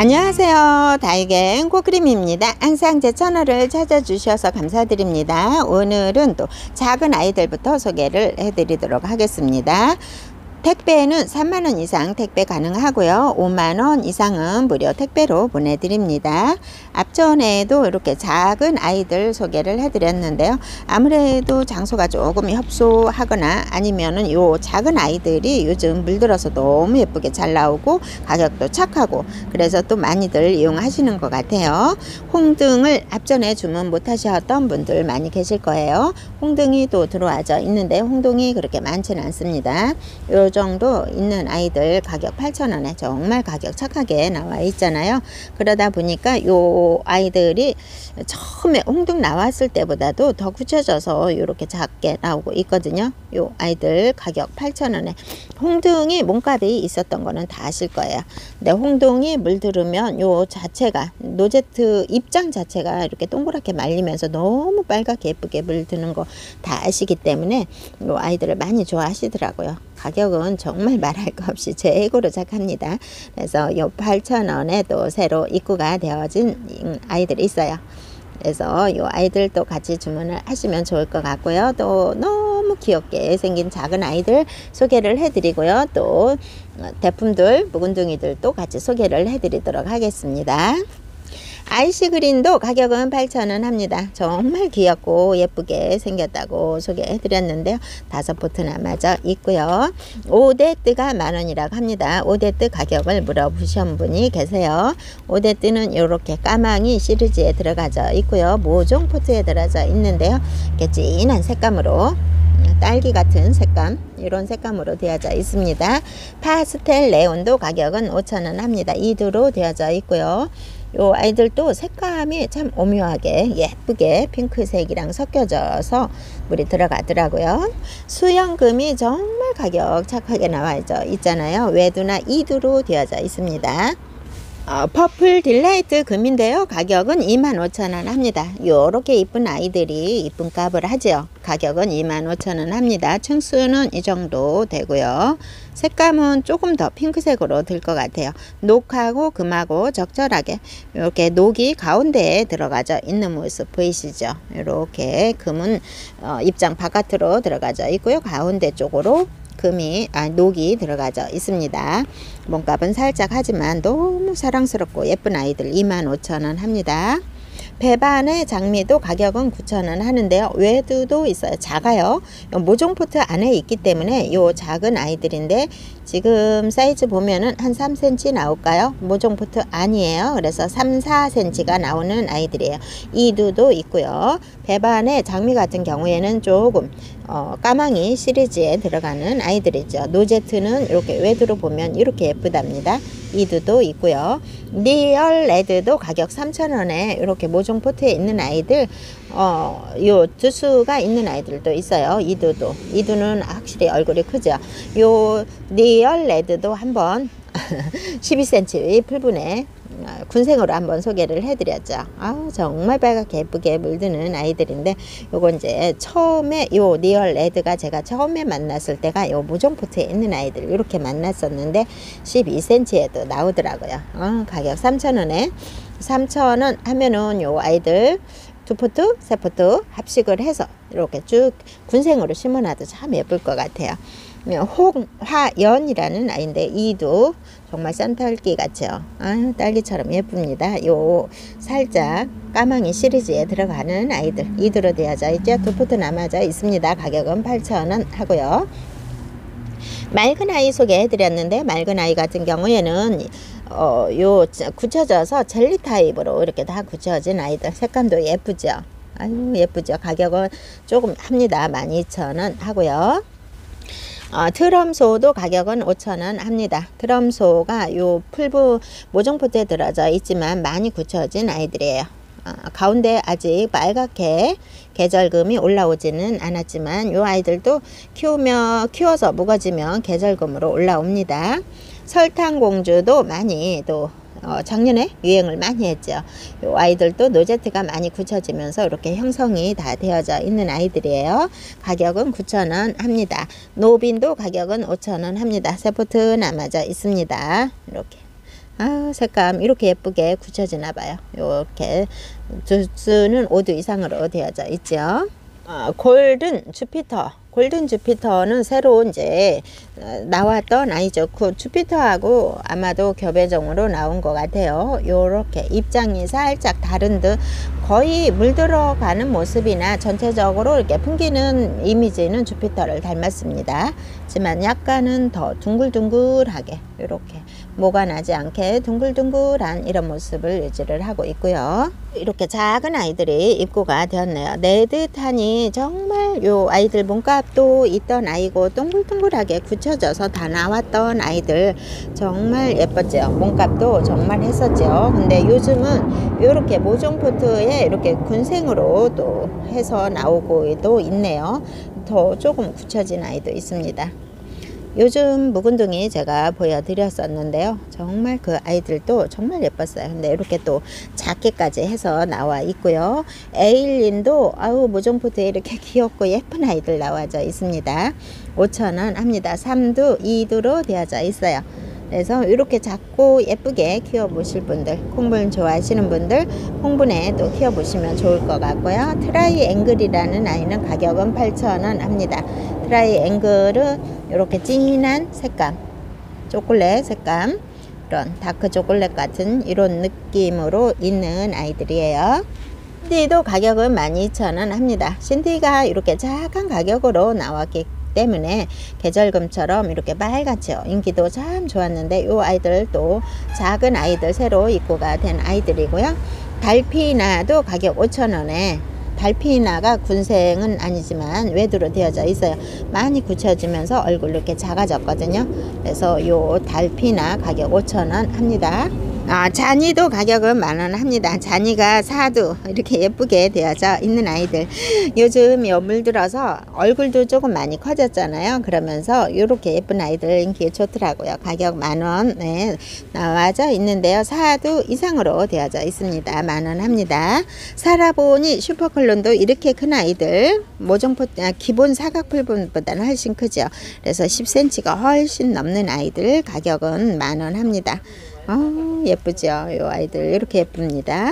안녕하세요. 달갱 코크림입니다. 항상 제 채널을 찾아주셔서 감사드립니다. 오늘은 또 작은 아이들부터 소개를 해드리도록 하겠습니다. 택배는 3만원 이상 택배 가능하고요. 5만원 이상은 무료 택배로 보내드립니다. 앞전에도 이렇게 작은 아이들 소개를 해드렸는데요. 아무래도 장소가 조금 협소하거나 아니면은 요 작은 아이들이 요즘 물들어서 너무 예쁘게 잘 나오고 가격도 착하고 그래서 또 많이들 이용하시는 것 같아요. 홍등을 앞전에 주문 못 하셨던 분들 많이 계실 거예요. 홍등이 또 들어와져 있는데 홍등이 그렇게 많지는 않습니다. 요 정도 있는 아이들 가격 8,000원에 정말 가격 착하게 나와 있잖아요. 그러다 보니까 요 아이들이 처음에 홍등 나왔을 때보다도 더 굳혀져서 이렇게 작게 나오고 있거든요. 요 아이들 가격 8,000원에 홍등이 몸값이 있었던 거는 다 아실 거예요. 근데 홍등이 물들으면 요 자체가 노제트 입장 자체가 이렇게 동그랗게 말리면서 너무 빨갛게 예쁘게 물드는 거 다 아시기 때문에 요 아이들을 많이 좋아하시더라고요. 가격은 정말 말할 거 없이 최고로 착합니다. 그래서 요 8,000원에 또 새로 입고가 되어진 아이들이 있어요. 그래서 요 아이들도 같이 주문을 하시면 좋을 것 같고요. 또 너무 귀엽게 생긴 작은 아이들 소개를 해드리고요. 또 대품들 묵은둥이들도 같이 소개를 해드리도록 하겠습니다. 아이시그린도 가격은 8,000원 합니다. 정말 귀엽고 예쁘게 생겼다고 소개해드렸는데요. 5포트 남아져 있고요. 오데뜨가 만원이라고 합니다. 오데뜨 가격을 물어보신 분이 계세요. 오데뜨는 이렇게 까망이 시리즈에 들어가져 있고요. 모종 포트에 들어져 있는데요. 이렇게 진한 색감으로 딸기 같은 색감 이런 색감으로 되어져 있습니다. 파스텔 레온도 가격은 5,000원 합니다. 이두로 되어져 있고요. 요 아이들도 색감이 참 오묘하게 예쁘게 핑크색이랑 섞여져서 물이 들어가더라고요. 수영금이 정말 가격 착하게 나와 있잖아요. 외두나 이두로 되어져 있습니다. 퍼플 딜라이트 금인데요. 가격은 25,000원 합니다. 요렇게 이쁜 아이들이 이쁜 값을 하죠. 가격은 25,000원 합니다. 층수는 이 정도 되고요. 색감은 조금 더 핑크색으로 들 것 같아요. 녹하고 금하고 적절하게 이렇게 녹이 가운데에 들어가져 있는 모습 보이시죠? 이렇게 금은 입장 바깥으로 들어가져 있고요. 가운데 쪽으로 녹이 들어가져 있습니다. 몸값은 살짝 하지만 너무 사랑스럽고 예쁜 아이들 25,000원 합니다. 배반의 장미도 가격은 9,000원 하는데요. 외두도 있어요. 작아요. 모종 포트 안에 있기 때문에 요 작은 아이들인데 지금 사이즈 보면은 한 3cm 나올까요? 모종 포트 아니에요. 그래서 3, 4cm가 나오는 아이들이에요. 이두도 있고요. 배반의 장미 같은 경우에는 조금 까망이 시리즈에 들어가는 아이들이죠. 노제트는 이렇게 외두로 보면 이렇게 예쁘답니다. 이두도 있고요. 리얼 레드도 가격 3,000원에 이렇게 모종 포트에 있는 아이들 요 두수가 있는 아이들도 있어요. 이두는 확실히 얼굴이 크죠. 요 리얼 레드도 한번 12cm 풀분에 군생으로 한번 소개를 해드렸죠. 정말 빨갛게 예쁘게 물드는 아이들인데 요거 이제 처음에 요 리얼 레드가 제가 처음에 만났을 때가 요 모종 포트에 있는 아이들 이렇게 만났었는데 12cm에도 나오더라고요. 가격 3,000원에 3,000원 하면은 요 아이들 2포트, 3포트 합식을 해서 이렇게 쭉 군생으로 심어놔도 참 예쁠 것 같아요. 홍화연이라는 아이인데 이도 정말 산딸기 같죠. 딸기처럼 예쁩니다. 요 살짝 까망이 시리즈에 들어가는 아이들 이두로 되어져 있죠. 2포트 남아져 있습니다. 가격은 8,000원 하고요. 맑은 아이 소개해드렸는데 맑은 아이 같은 경우에는 요 굳혀져서 젤리 타입으로 이렇게 다 굳혀진 아이들 색감도 예쁘죠. 예쁘죠. 가격은 조금 합니다. 12,000원 하고요. 트럼소도 가격은 5,000원 합니다. 트럼소가 요 풀부 모종 포트에 들어져 있지만 많이 굳혀진 아이들이에요. 가운데 아직 빨갛게 계절금이 올라오지는 않았지만 요 아이들도 키워서 묵어지면 계절금으로 올라옵니다. 설탕공주도 많이 또 작년에 유행을 많이 했죠. 요 아이들도 노제트가 많이 굳혀지면서 이렇게 형성이 다 되어져 있는 아이들이에요. 가격은 9,000원 합니다. 노빈도 가격은 5,000원 합니다. 세포트 남아져 있습니다. 이렇게 아, 색감 이렇게 예쁘게 굳혀지나 봐요. 이렇게 두수는 5도 이상으로 되어져 있죠. 골든 주피터. 골든 주피터는 새로 이제 나왔던 아이죠. 그 주피터하고 아마도 교배종으로 나온 것 같아요. 요렇게 입장이 살짝 다른 듯 거의 물들어가는 모습이나 전체적으로 이렇게 풍기는 이미지는 주피터를 닮았습니다. 하지만 약간은 더 둥글둥글하게 이렇게 모가 나지 않게 둥글둥글한 이런 모습을 유지를 하고 있고요. 이렇게 작은 아이들이 입고가 되었네요. 네드탄이 정말 요 아이들 몸값도 있던 아이고 동글동글하게 굳혀져서 다 나왔던 아이들 정말 예뻤죠. 몸값도 정말 했었죠. 근데 요즘은 이렇게 모종 포트에 이렇게 군생으로 또 해서 나오고도 있네요. 더 조금 굳혀진 아이도 있습니다. 요즘 묵은둥이 제가 보여드렸었는데요. 정말 그 아이들도 정말 예뻤어요. 근데 이렇게 또 작게까지 해서 나와 있고요. 에일린도 아우 모종포트에 이렇게 귀엽고 예쁜 아이들 나와져 있습니다. 5,000원 합니다. 3두, 2두로 되어져 있어요. 그래서 이렇게 작고 예쁘게 키워보실 분들, 콩분 좋아하시는 분들 콩분에 또 키워보시면 좋을 것 같고요. 트라이 앵글이라는 아이는 가격은 8,000원 합니다. 트라이 앵글은 이렇게 진한 색감, 초콜릿 색감, 이런 다크 초콜릿 같은 이런 느낌으로 있는 아이들이에요. 신디도 가격은 12,000원 합니다. 신디가 이렇게 작은 가격으로 나왔기 때문에 계절금처럼 이렇게 빨갛죠. 인기도 참 좋았는데 이 아이들도 작은 아이들 새로 입고가 된 아이들이고요. 달피나도 가격 5,000원에 달피나가 군생은 아니지만 외두로 되어져 있어요. 많이 굳혀지면서 얼굴 이렇게 작아졌거든요. 그래서 이 달피나 가격 5,000원 합니다. 잔이도 가격은 10,000원 합니다. 잔이가 4두 이렇게 예쁘게 되어져 있는 아이들. 요즘 물들어서 얼굴도 조금 많이 커졌잖아요. 그러면서 이렇게 예쁜 아이들 인기 좋더라고요. 가격 10,000원 네, 나와져 있는데요. 4두 이상으로 되어져 있습니다. 10,000원 합니다. 살아보니 슈퍼클론도 이렇게 큰 아이들 모종포 기본 사각풀분보다는 훨씬 크죠. 그래서 10cm가 훨씬 넘는 아이들 가격은 10,000원 합니다. 예쁘죠. 요 아이들 이렇게 예쁩니다.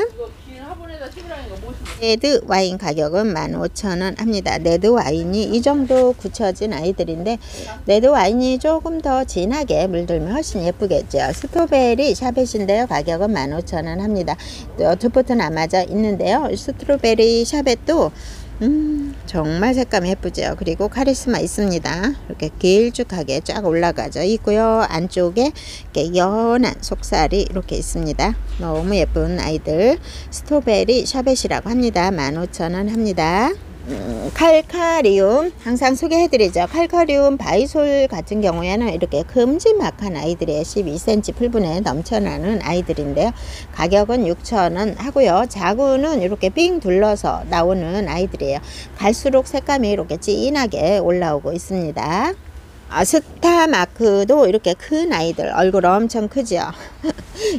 레드 와인 가격은 15,000원 합니다. 레드 와인이 이 정도 굳혀진 아이들인데 레드 와인이 조금 더 진하게 물들면 훨씬 예쁘겠죠. 스트로베리 샤벳인데요. 가격은 15,000원 합니다. 두 포트 남아져 있는데요. 스트로베리 샤벳도 정말 색감 예쁘죠. 그리고 카리스마 있습니다. 이렇게 길쭉하게 쫙 올라가져 있고요. 안쪽에 이렇게 연한 속살이 이렇게 있습니다. 너무 예쁜 아이들 스트로베리 샤벳이라고 합니다. 15,000원 합니다. 칼카리움 항상 소개해드리죠. 칼카리움 바이솔 같은 경우에는 이렇게 큼지막한 아이들의 12cm 풀분에 넘쳐나는 아이들인데요. 가격은 6,000원 하고요. 자구는 이렇게 삥 둘러서 나오는 아이들이에요. 갈수록 색감이 이렇게 진하게 올라오고 있습니다. 스타마크도 이렇게 큰 아이들 얼굴 엄청 크죠.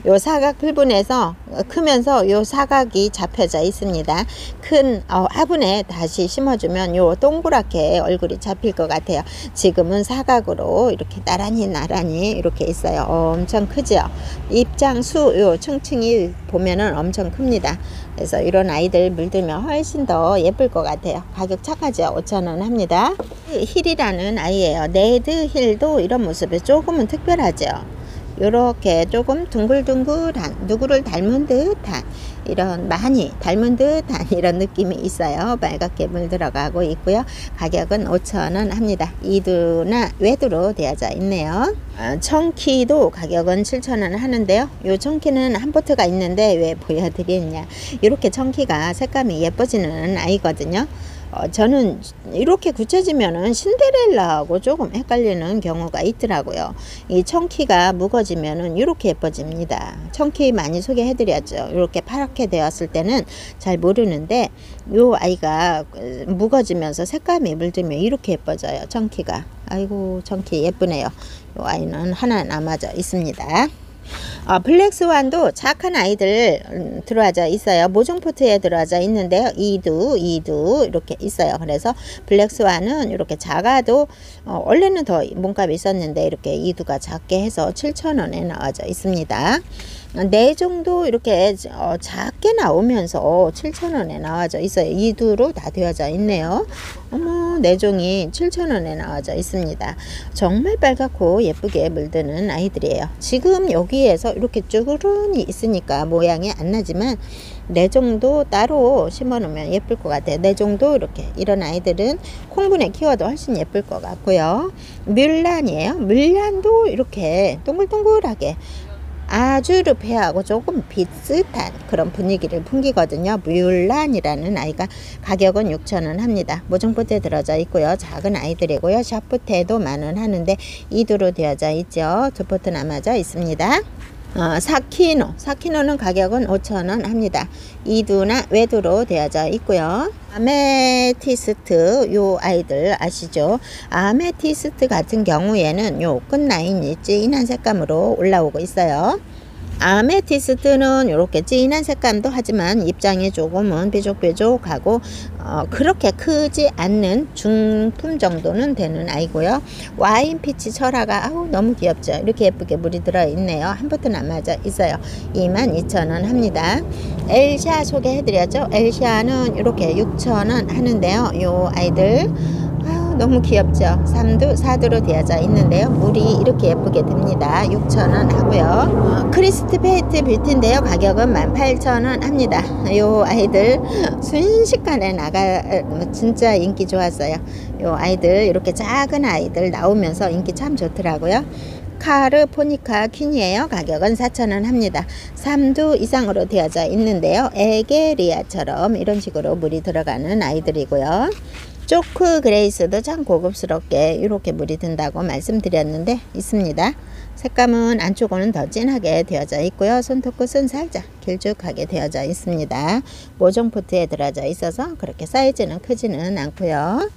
요 사각 풀분에서 크면서 요 사각이 잡혀져 있습니다. 큰 화분에 다시 심어주면 요 동그랗게 얼굴이 잡힐 것 같아요. 지금은 사각으로 이렇게 나란히 이렇게 있어요. 엄청 크죠. 입장수 요 층층이 보면은 엄청 큽니다. 그래서 이런 아이들 물들면 훨씬 더 예쁠 것 같아요. 가격 착하죠. 5,000원 합니다. 힐이라는 아이예요. 레드 힐도 이런 모습이 조금은 특별하죠. 이렇게 조금 둥글둥글한 누구를 닮은 듯한 이런 많이 닮은 듯한 이런 느낌이 있어요. 빨갛게 물들어가고 있고요. 가격은 5,000원 합니다. 이두나 외두로 되어져 있네요. 청키도 가격은 7,000원 하는데요. 요 청키는 한 포트가 있는데 왜 보여드리냐, 이렇게 청키가 색감이 예뻐지는 아이거든요. 저는 이렇게 굳혀지면은 신데렐라하고 조금 헷갈리는 경우가 있더라고요. 이 청키가 묵어지면은 이렇게 예뻐집니다. 청키 많이 소개해드렸죠. 이렇게 파랗게 되었을 때는 잘 모르는데 요 아이가 묵어지면서 색감이 물들면 이렇게 예뻐져요. 청키가. 아이고 청키 예쁘네요. 요 아이는 하나 남아져 있습니다. 블랙스완도 착한 아이들 들어와져 있어요. 모종포트에 들어와져 있는데요. 이두 이렇게 있어요. 그래서 블랙스완은 이렇게 작아도 원래는 더 몸값이 있었는데 이렇게 이두가 작게 해서 7,000원에 나와져 있습니다. 내종도 이렇게 작게 나오면서 7,000원에 나와져 있어요. 이두로 다 되어져 있네요. 어머, 내종이 7,000원에 나와져 있습니다. 정말 빨갛고 예쁘게 물드는 아이들이에요. 지금 여기에서 이렇게 쭈그러니 있으니까 모양이 안 나지만 내종도 따로 심어 놓으면 예쁠 것 같아요. 내종도 이렇게 이런 아이들은 콩분에 키워도 훨씬 예쁠 것 같고요. 뮬란이에요. 뮬란도 이렇게 동글동글하게 아주 르페하고 조금 비슷한 그런 분위기를 풍기거든요. 뮬란이라는 아이가 가격은 6,000원 합니다. 모종포트에 들어져 있고요. 작은 아이들이고요. 샤프테도 10,000원 하는데 이두로 되어져 있죠. 두 포트 남아져 있습니다. 사키노는 가격은 5,000원 합니다. 이두나 외두로 되어져 있고요. 아메티스트 요 아이들 아시죠? 아메티스트 같은 경우에는 요 끝라인이 진한 색감으로 올라오고 있어요. 아메티스트는 이렇게 진한 색감도 하지만 입장이 조금은 뾰족뾰족하고 그렇게 크지 않는 중품 정도는 되는 아이고요. 와인피치 철화가 너무 귀엽죠. 이렇게 예쁘게 물이 들어있네요. 한 포트 남아져 있어요. 22,000원 합니다. 엘샤 소개해드렸죠. 엘샤는 이렇게 6,000원 하는데요. 요 아이들 너무 귀엽죠. 3두 4두로 되어져 있는데요. 물이 이렇게 예쁘게 듭니다. 6,000원 하고요. 크리스트 페이트 뷰티인데요. 가격은 18,000원 합니다. 요 아이들 순식간에 진짜 인기 좋았어요. 요 아이들 이렇게 작은 아이들 나오면서 인기 참 좋더라고요. 카르포니카 퀸이에요. 가격은 4,000원 합니다. 3두 이상으로 되어져 있는데요. 에게리아처럼 이런 식으로 물이 들어가는 아이들이고요. 초크 그레이스도 참 고급스럽게 이렇게 물이 든다고 말씀드렸는데 있습니다. 색감은 안쪽으로는 더 진하게 되어져 있고요. 손톱 끝은 살짝 길쭉하게 되어져 있습니다. 모종포트에 들어져 있어서 그렇게 사이즈는 크지는 않고요.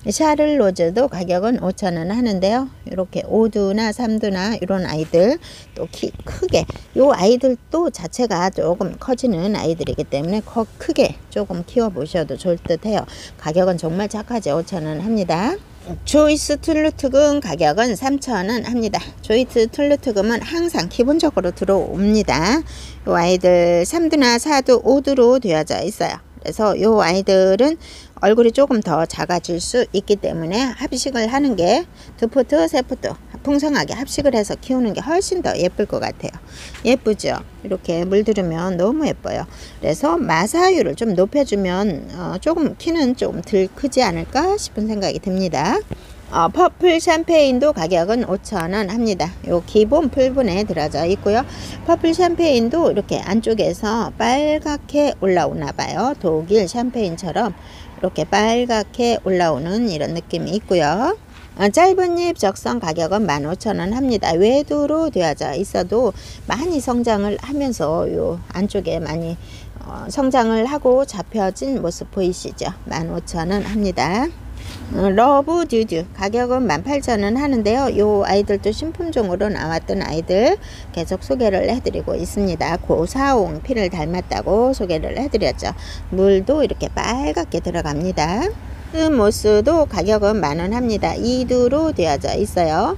샤를로즈도 가격은 5,000원 하는데요. 이렇게 5두나 3두나 이런 아이들 또 크게 요 아이들도 자체가 조금 커지는 아이들이기 때문에 크게 조금 키워 보셔도 좋을 듯 해요. 가격은 정말 착하죠. 5,000원 합니다. 조이스 툴루트금 가격은 3,000원 합니다. 조이스 툴루트금은 항상 기본적으로 들어옵니다. 요 아이들 3두나 4두 5두로 되어져 있어요. 그래서 요 아이들은 얼굴이 조금 더 작아질 수 있기 때문에 합식을 하는 게 2포트, 3포트 풍성하게 합식을 해서 키우는 게 훨씬 더 예쁠 것 같아요. 예쁘죠? 이렇게 물들으면 너무 예뻐요. 그래서 마사율을 좀 높여주면 조금 키는 좀 덜 크지 않을까 싶은 생각이 듭니다. 퍼플 샴페인도 가격은 5,000원 합니다. 요 기본 풀분에 들어져 있고요. 퍼플 샴페인도 이렇게 안쪽에서 빨갛게 올라오나 봐요. 독일 샴페인처럼 이렇게 빨갛게 올라오는 이런 느낌이 있고요. 짧은 잎 적성 가격은 15,000원 합니다. 외두로 되어져 있어도 많이 성장을 하면서 요 안쪽에 많이 성장을 하고 잡혀진 모습 보이시죠? 15,000원 합니다. 러브 듀듀 가격은 18,000원 하는데요. 요 아이들도 신품종으로 나왔던 아이들 계속 소개를 해드리고 있습니다. 고사옹 피를 닮았다고 소개를 해드렸죠. 물도 이렇게 빨갛게 들어갑니다. 모스도 가격은 10,000원 합니다. 이두로 되어져 있어요.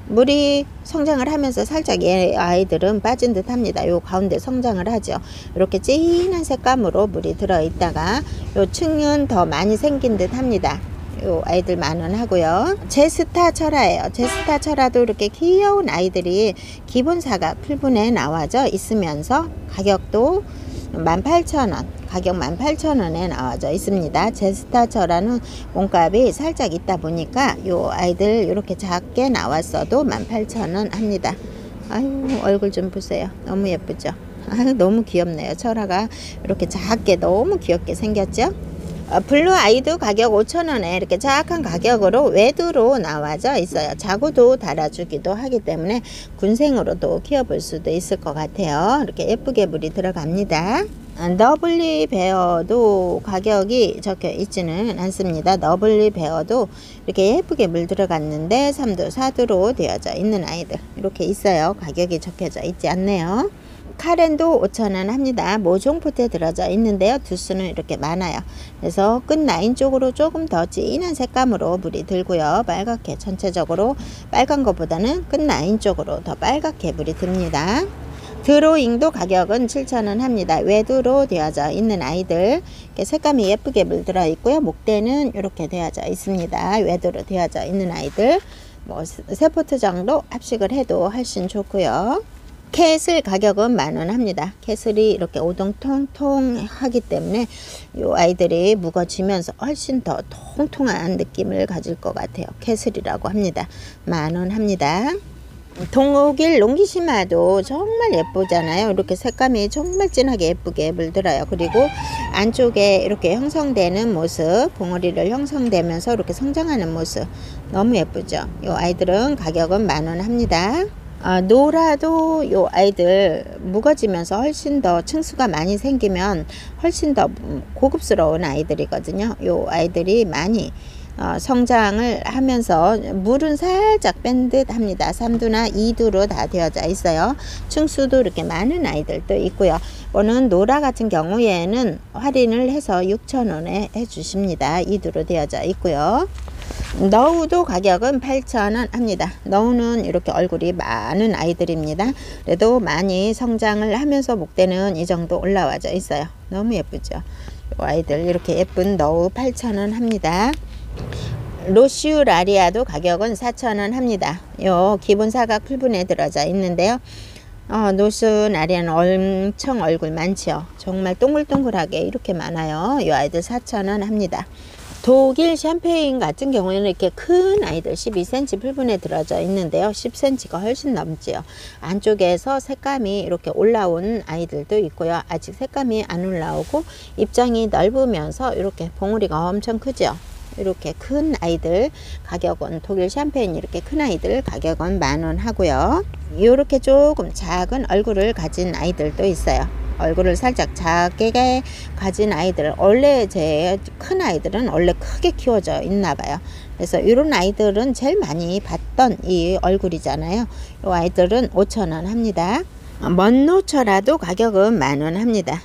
물이 성장을 하면서 살짝 얘 아이들은 빠진 듯 합니다. 요 가운데 성장을 하죠. 이렇게 진한 색감으로 물이 들어있다가 요 층은 더 많이 생긴 듯 합니다. 요 아이들 10,000원 하고요. 제스타 철화예요. 제스타 철화도 이렇게 귀여운 아이들이 기본사가 풀분에 나와져 있으면서 가격도 18,000원, 가격 18,000원에 나와져 있습니다. 제스타 철화는 몸값이 살짝 있다 보니까 요 아이들 이렇게 작게 나왔어도 18,000원 합니다. 아유, 얼굴 좀 보세요. 너무 예쁘죠? 아유, 너무 귀엽네요. 철화가 이렇게 작게 너무 귀엽게 생겼죠? 블루 아이도 가격 5,000원에 이렇게 작은 가격으로 외두로 나와져 있어요. 자구도 달아주기도 하기 때문에 군생으로도 키워볼 수도 있을 것 같아요. 이렇게 예쁘게 물이 들어갑니다. 너블리 베어도 가격이 적혀 있지는 않습니다. 너블리 베어도 이렇게 예쁘게 물 들어갔는데 3두 4두로 되어져 있는 아이들 이렇게 있어요. 가격이 적혀져 있지 않네요. 카렌도 5,000원 합니다. 모종 포트에 들어져 있는데요. 두수는 이렇게 많아요. 그래서 끝 라인 쪽으로 조금 더 진한 색감으로 물이 들고요. 빨갛게 전체적으로 빨간 것보다는 끝 라인 쪽으로 더 빨갛게 물이 듭니다. 드로잉도 가격은 7,000원 합니다. 외두로 되어져 있는 아이들 이렇게 색감이 예쁘게 물들어 있고요. 목대는 이렇게 되어져 있습니다. 외두로 되어져 있는 아이들 뭐 3포트 정도 합식을 해도 훨씬 좋고요. 캐슬 가격은 10,000원 합니다. 캐슬이 이렇게 오동통통하기 때문에 이 아이들이 무거지면서 훨씬 더 통통한 느낌을 가질 것 같아요. 캐슬이라고 합니다. 10,000원 합니다. 동옥일 롱기시마도 정말 예쁘잖아요. 이렇게 색감이 정말 진하게 예쁘게 물들어요. 그리고 안쪽에 이렇게 형성되는 모습, 봉우리를 형성되면서 이렇게 성장하는 모습 너무 예쁘죠. 이 아이들은 가격은 10,000원 합니다. 노라도 요 아이들 무거지면서 훨씬 더 층수가 많이 생기면 훨씬 더 고급스러운 아이들이거든요. 요 아이들이 많이 성장을 하면서 물은 살짝 뺀 듯 합니다. 3두나 2두로 다 되어져 있어요. 층수도 이렇게 많은 아이들도 있고요. 오늘 노라 같은 경우에는 할인을 해서 6,000원에 해주십니다. 2두로 되어져 있고요. 너우도 가격은 8,000원 합니다. 너우는 이렇게 얼굴이 많은 아이들입니다. 그래도 많이 성장을 하면서 목대는 이 정도 올라와져 있어요. 너무 예쁘죠. 이 아이들 이렇게 예쁜 너우 8,000원 합니다. 로시우 라리아도 가격은 4,000원 합니다. 요 기본 사각 풀분에 들어져 있는데요. 노스 라리아는 엄청 얼굴 많죠. 정말 동글동글하게 이렇게 많아요. 이 아이들 4,000원 합니다. 독일 샴페인 같은 경우에는 이렇게 큰 아이들 12cm 풀분에 들어져 있는데요. 10cm가 훨씬 넘지요. 안쪽에서 색감이 이렇게 올라온 아이들도 있고요. 아직 색감이 안 올라오고 입장이 넓으면서 이렇게 봉우리가 엄청 크죠. 이렇게 큰 아이들 가격은 독일 샴페인 이렇게 큰 아이들 가격은 10,000원 하고요. 이렇게 조금 작은 얼굴을 가진 아이들도 있어요. 얼굴을 살짝 작게 가진 아이들, 원래 제 큰 아이들은 원래 크게 키워져 있나 봐요. 그래서 이런 아이들은 제일 많이 봤던 이 얼굴이잖아요. 이 아이들은 5,000원 합니다. 먼노철아도 가격은 10,000원 합니다.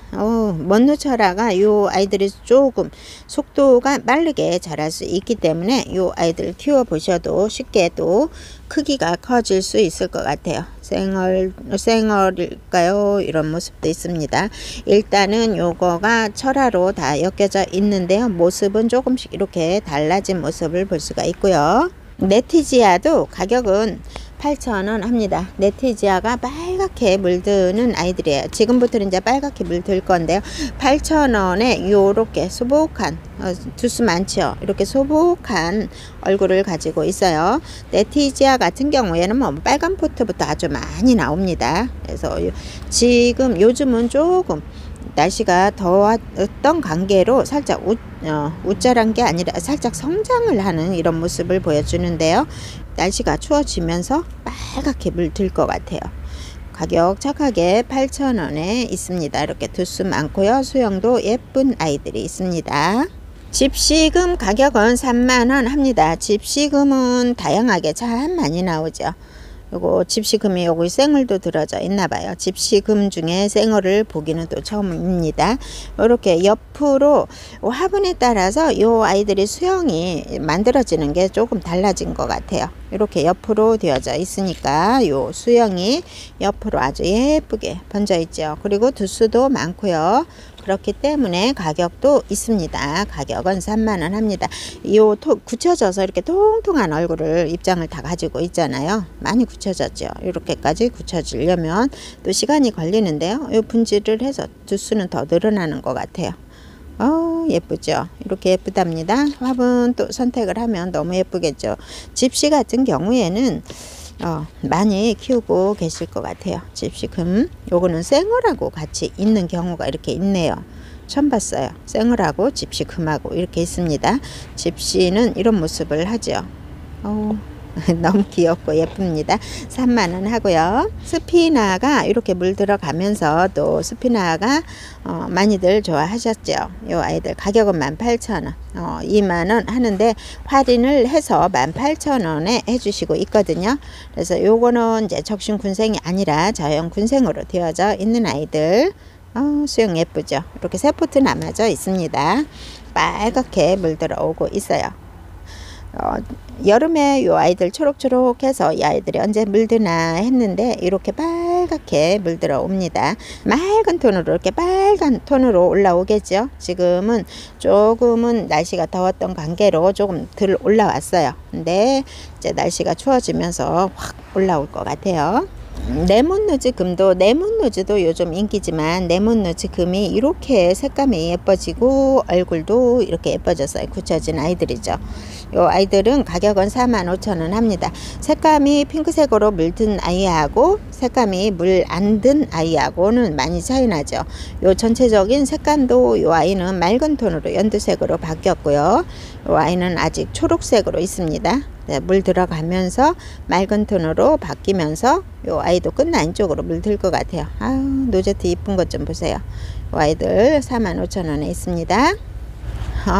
먼노철아가 이 아이들이 조금 속도가 빠르게 자랄 수 있기 때문에 이 아이들 키워 보셔도 쉽게 또 크기가 커질 수 있을 것 같아요. 생얼일까요? 이런 모습도 있습니다. 일단은 요거가 철화로 다 엮여져 있는데요. 모습은 조금씩 이렇게 달라진 모습을 볼 수가 있고요. 네티지아도 가격은 8,000원 합니다. 네티지아가 빨갛게 물드는 아이들이에요. 지금부터는 이제 빨갛게 물들 건데요. 8,000원에 요렇게 소복한 두수 많죠. 이렇게 소복한 얼굴을 가지고 있어요. 네티지아 같은 경우에는 뭐 빨간 포트부터 아주 많이 나옵니다. 그래서 지금 요즘은 조금 날씨가 더웠던 관계로 살짝 웃자란 게 아니라 살짝 성장을 하는 이런 모습을 보여주는데요. 날씨가 추워지면서 빨갛게 물들 것 같아요. 가격 착하게 8,000원에 있습니다. 이렇게 두수 많고요. 수영도 예쁜 아이들이 있습니다. 집시금 가격은 30,000원 합니다. 집시금은 다양하게 참 많이 나오죠. 요거 집시금이 여기 생얼도 들어져 있나 봐요. 집시금 중에 생얼을 보기는 또 처음입니다. 이렇게 옆으로 화분에 따라서 요 아이들이 수영이 만들어지는 게 조금 달라진 것 같아요. 이렇게 옆으로 되어져 있으니까 요 수영이 옆으로 아주 예쁘게 번져 있죠. 그리고 두수도 많고요. 그렇기 때문에 가격도 있습니다. 가격은 30,000원 합니다. 요 굳혀져서 이렇게 통통한 얼굴을 입장을 다 가지고 있잖아요. 많이 굳혀졌죠. 이렇게까지 굳혀지려면 또 시간이 걸리는데요. 요 분질을 해서 두수는 더 늘어나는 것 같아요. 예쁘죠. 이렇게 예쁘답니다. 화분 또 선택을 하면 너무 예쁘겠죠. 집시 같은 경우에는 많이 키우고 계실 것 같아요. 집시금 요거는 생얼하고 같이 있는 경우가 이렇게 있네요. 처음 봤어요. 생얼하고 집시금하고 이렇게 있습니다. 집시는 이런 모습을 하죠. 너무 귀엽고 예쁩니다. 3만원 하고요. 스피나가 이렇게 물 들어가면서 또 스피나가 많이들 좋아하셨죠. 요 아이들 가격은 18,000원, 2만원 하는데 할인을 해서 18,000원에 해주시고 있거든요. 그래서 요거는 이제 적신 군생이 아니라 저형 군생으로 되어져 있는 아이들. 수영 예쁘죠. 이렇게 세 포트 남아져 있습니다. 빨갛게 물 들어오고 있어요. 여름에 요 아이들 초록초록해서 이 아이들이 언제 물드나 했는데 이렇게 빨갛게 물들어 옵니다. 맑은 톤으로 이렇게 빨간 톤으로 올라오겠죠. 지금은 조금은 날씨가 더웠던 관계로 조금 덜 올라왔어요. 근데 이제 날씨가 추워지면서 확 올라올 것 같아요. 레몬누즈 금도, 레몬누즈도 요즘 인기지만 레몬누즈 금이 이렇게 색감이 예뻐지고 얼굴도 이렇게 예뻐져서 굳혀진 아이들이죠. 요 아이들은 가격은 45,000원 합니다. 색감이 핑크색으로 물든 아이하고 색감이 물 안 든 아이하고는 많이 차이 나죠. 요 전체적인 색감도 요 아이는 맑은 톤으로 연두색으로 바뀌었고요. 요 아이는 아직 초록색으로 있습니다. 네, 물 들어가면서 맑은 톤으로 바뀌면서 요 아이도 끝라인 쪽으로 물 들 것 같아요. 아유, 노제트 이쁜 것 좀 보세요. 요 아이들 45,000원에 있습니다.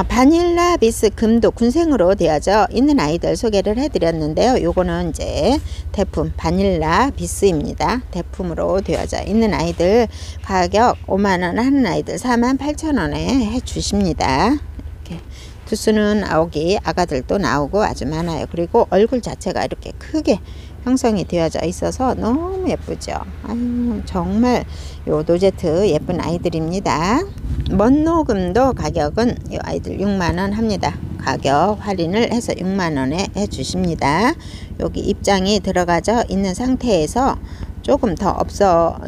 바닐라 비스 금도 군생으로 되어져 있는 아이들 소개를 해드렸는데요. 요거는 이제 대품 바닐라 비스입니다. 대품으로 되어져 있는 아이들 가격 5만원 하는 아이들 48,000원에 해주십니다. 이렇게 두수는 나오기 아가들도 나오고 아주 많아요. 그리고 얼굴 자체가 이렇게 크게 형성이 되어져 있어서 너무 예쁘죠. 아유, 정말 요 노제트 예쁜 아이들입니다. 먼노금도 가격은 이 아이들 6만원 합니다. 가격 할인을 해서 6만원에 해주십니다. 여기 입장이 들어가져 있는 상태에서 조금 더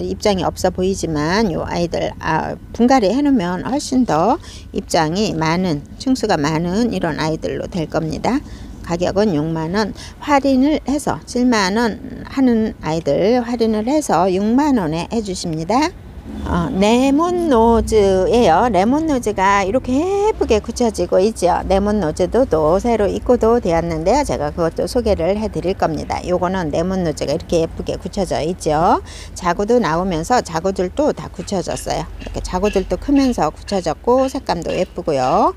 입장이 없어 보이지만 요 아이들 분갈이 해놓으면 훨씬 더 입장이 많은, 층수가 많은 이런 아이들로 될 겁니다. 가격은 6만원, 할인을 해서 7만원 하는 아이들 할인을 해서 6만원에 해주십니다. 레몬노즈예요. 레몬노즈가 이렇게 예쁘게 굳혀지고 있죠. 레몬노즈도 또 새로 입고도 되었는데요. 제가 그것도 소개를 해 드릴 겁니다. 요거는 레몬노즈가 이렇게 예쁘게 굳혀져 있죠. 자구도 나오면서 자구들도 다 굳혀졌어요. 이렇게 자구들도 크면서 굳혀졌고 색감도 예쁘고요.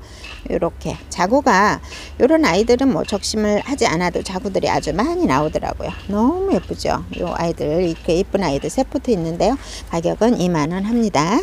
이렇게 자구가, 요런 아이들은 뭐 적심을 하지 않아도 자구들이 아주 많이 나오더라고요. 너무 예쁘죠. 요 아이들, 이렇게 예쁜 아이들 세 포트 있는데요. 가격은 2만원 합니다.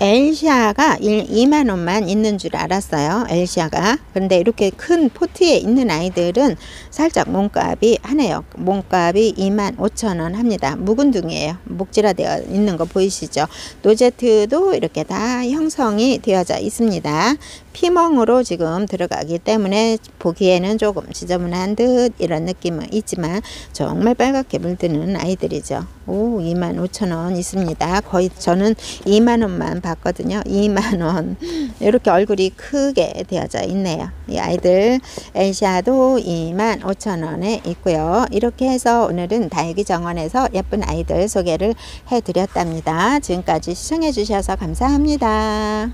엘샤가 2만원만 있는 줄 알았어요. 엘샤가. 근데 이렇게 큰 포트에 있는 아이들은 살짝 몸값이 하네요. 몸값이 25,000원 합니다. 묵은둥이에요. 목질화되어 있는 거 보이시죠? 노제트도 이렇게 다 형성이 되어져 있습니다. 피멍으로 지금 들어가기 때문에 보기에는 조금 지저분한 듯 이런 느낌은 있지만 정말 빨갛게 물드는 아이들이죠. 오, 25,000원 있습니다. 거의 저는 2만원만 봤거든요. 2만원. 이렇게 얼굴이 크게 되어져 있네요. 이 아이들 엘샤도 25,000원에 있고요. 이렇게 해서 오늘은 다육이정원에서 예쁜 아이들 소개를 해드렸답니다. 지금까지 시청해 주셔서 감사합니다.